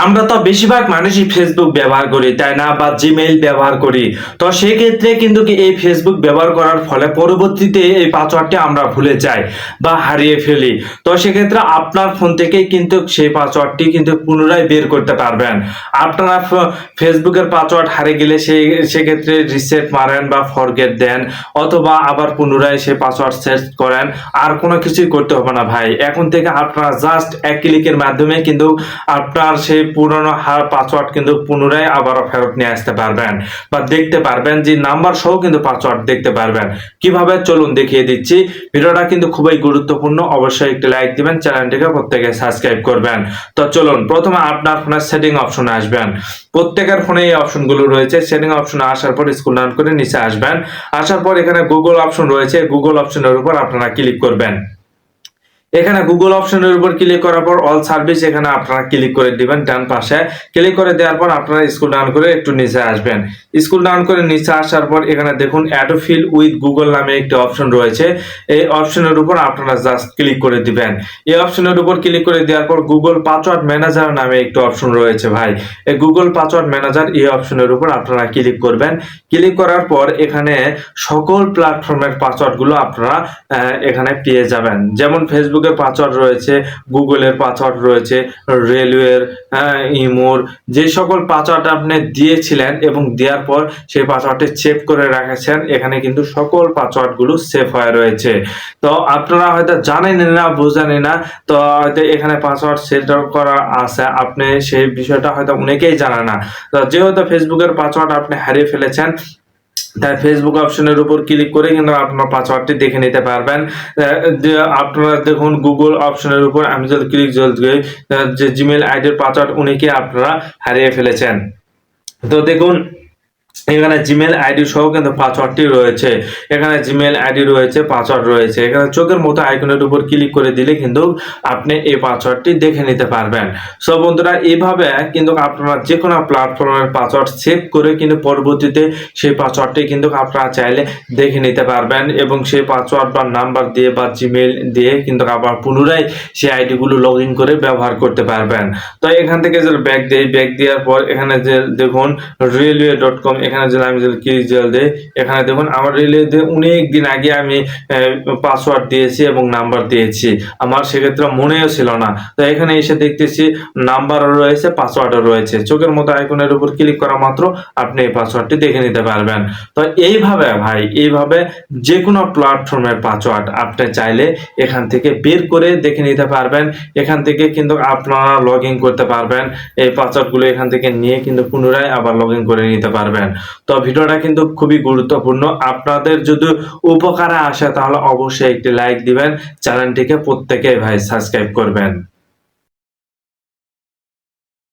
আমরা তো বেশিরভাগ মানুষই ফেসবুক ব্যবহার করি, তাই না? বা জিমেইল ব্যবহার করি। তো সেক্ষেত্রে কিন্তু কি এই ফেসবুক ব্যবহার করার ফলে পরবর্তীতে এই পাসওয়ার্ডটি আমরা ভুলে যাই বা হারিয়ে ফেলি। তো সেক্ষেত্রে আপনার ফোন থেকেই কিন্তু সেই পাসওয়ার্ডটি কিন্তু পুনরায় বের করতে পারবেন। আপনারা ফেসবুকের পাসওয়ার্ড হারিয়ে গেলে সেক্ষেত্রে রিসেট মারেন বা ফরগেট দেন, অথবা আবার পুনরায় সেই পাসওয়ার্ড সেট করেন। আর কোনো কিছুই করতে হবে না ভাই। এখন থেকে আপনারা জাস্ট এক ক্লিকের মাধ্যমে কিন্তু আপনার সেই পুরনো পাসওয়ার্ড কিন্তু পুনরায় আবারও ফেরত নিয়ে আসতে পারবেন বা দেখতে পারবেন, যে নাম্বার সহ কিন্তু পাসওয়ার্ড দেখতে পারবেন। কিভাবে চলুন দেখিয়ে দিচ্ছি। ভিডিওটা কিন্তু খুবই গুরুত্বপূর্ণ, অবশ্যই একটি লাইক দিবেন, চ্যানেলটিকে প্রত্যেকে সাবস্ক্রাইব করবেন। তো চলুন প্রথমে আপনার ফোনের সেটিং অপশনে আসবেন। প্রত্যেকের ফোনে এই অপশনগুলো রয়েছে। সেটিং অপশনে আসার পর স্ক্রল ডাউন করে নিচে আসবেন। আসার পর এখানে গুগল অপশন রয়েছে, গুগল অপশনের উপর আপনারা ক্লিক করবেন। এখানে গুগল অপশনের উপর ক্লিক করার পর অল সার্ভিস এখানে আপনারা ক্লিক করে দিবেন ডান পাশে। ক্লিক করে দেওয়ার পর আপনারা স্ক্রল ডাউন করে একটু নিচে আসবেন। স্ক্রল ডাউন করে নিচে আসার পর এখানে দেখুন অটোফিল উইথ গুগল নামে একটি অপশন রয়েছে। এই অপশনের উপর আপনারা জাস্ট ক্লিক করে দিবেন। এই অপশনের উপর ক্লিক করে দেওয়ার পর গুগল পাসওয়ার্ড ম্যানেজার নামে একটি অপশন রয়েছে ভাই। এই গুগল পাসওয়ার্ড ম্যানেজার এই অপশনের উপর আপনারা ক্লিক করবেন। ক্লিক করার পর এখানে সকল প্ল্যাটফর্মের পাসওয়ার্ডগুলো আপনারা এখানে পেয়ে যাবেন। যেমন ফেসবুকের পাসওয়ার্ড রয়েছে, গুগলের পাসওয়ার্ড রয়েছে, রেলওয়ের, ইমোর, যে সকল পাসওয়ার্ড আপনি দিয়েছিলেন এবং দেওয়ার পর সেই পাসওয়ার্ডটি সেভ করে রেখেছেন, এখানে কিন্তু সকল পাসওয়ার্ডগুলো সেভ হয়ে রয়েছে। তো আপনারা হয়তো জানেন না, বোঝেন না, তো হয়তো এখানে পাসওয়ার্ড সেট করা আছে, আপনি সেই বিষয়টা হয়তো অনেকেই জানে না। তো যেহেতু ফেসবুকের পাসওয়ার্ড আপনি হারিয়ে ফেলেছেন, তাই ফেসবুক অপশনের উপর ক্লিক করে কিন্তু আপনার পাসওয়ার্ডটি দেখে নিতে পারবেন। আপনারা দেখুন গুগল অপশনের উপর আমি যদি ক্লিক যে জিমেইল আইডির পাসওয়ার্ড অনেকে আপনারা হারিয়ে ফেলেছেন। তো দেখুন এখানে জিমেইল আইডি সহ কিন্তু পাসওয়ার্ডটি রয়েছে। এখানে জিমেইল আইডি রয়েছে, পাসওয়ার্ড রয়েছে। এখানে চোখের মতো আইকনের উপর ক্লিক করে দিলে কিন্তু আপনি এই পাসওয়ার্ডটি দেখে নিতে পারবেন। সো বন্ধুরা, এইভাবে কিন্তু আপনারা যে কোনো প্ল্যাটফর্মের পাসওয়ার্ড সেভ করে কিন্তু পরবর্তীতে সেই পাসওয়ার্ডটি কিন্তু আপনারা চাইলে দেখে নিতে পারবেন এবং সেই পাসওয়ার্ড বা নাম্বার দিয়ে বা জিমেইল দিয়ে কিন্তু আবার পুনরায় সেই আইডিগুলো লগ ইন করে ব্যবহার করতে পারবেন। তো এখান থেকে যে ব্যাক দেওয়ার পর এখানে যে দেখুন railway.com, এখানে যদি আমি যদি কি দেই, এখানে দেখুন আমার রেলওয়েতে অনেক দিন আগে আমি পাসওয়ার্ড দিয়েছি এবং নাম্বার দিয়েছি, আমার সেক্ষেত্রে মনেও ছিল না। তো এখানে এসে দেখতেছি নাম্বারও রয়েছে, পাসওয়ার্ডও রয়েছে। চোখের মতো আইকনের উপর ক্লিক করা মাত্র আপনি এই পাসওয়ার্ডটি দেখে নিতে পারবেন। তো এইভাবে ভাই, এইভাবে যে কোনো প্ল্যাটফর্মের পাসওয়ার্ড আপনি চাইলে এখান থেকে বের করে দেখে নিতে পারবেন। এখান থেকে কিন্তু আপনারা লগ ইন করতে পারবেন। এই পাসওয়ার্ডগুলো এখান থেকে নিয়ে কিন্তু পুনরায় আবার লগ ইন করে নিতে পারবেন। তো ভিডিওটা কিন্তু খুবই গুরুত্বপূর্ণ। আপনাদের যদি উপকারে আসে তাহলে অবশ্যই একটি লাইক দিবেন, চ্যানেলটিকে প্রত্যেকেই ভাই সাবস্ক্রাইব করবেন।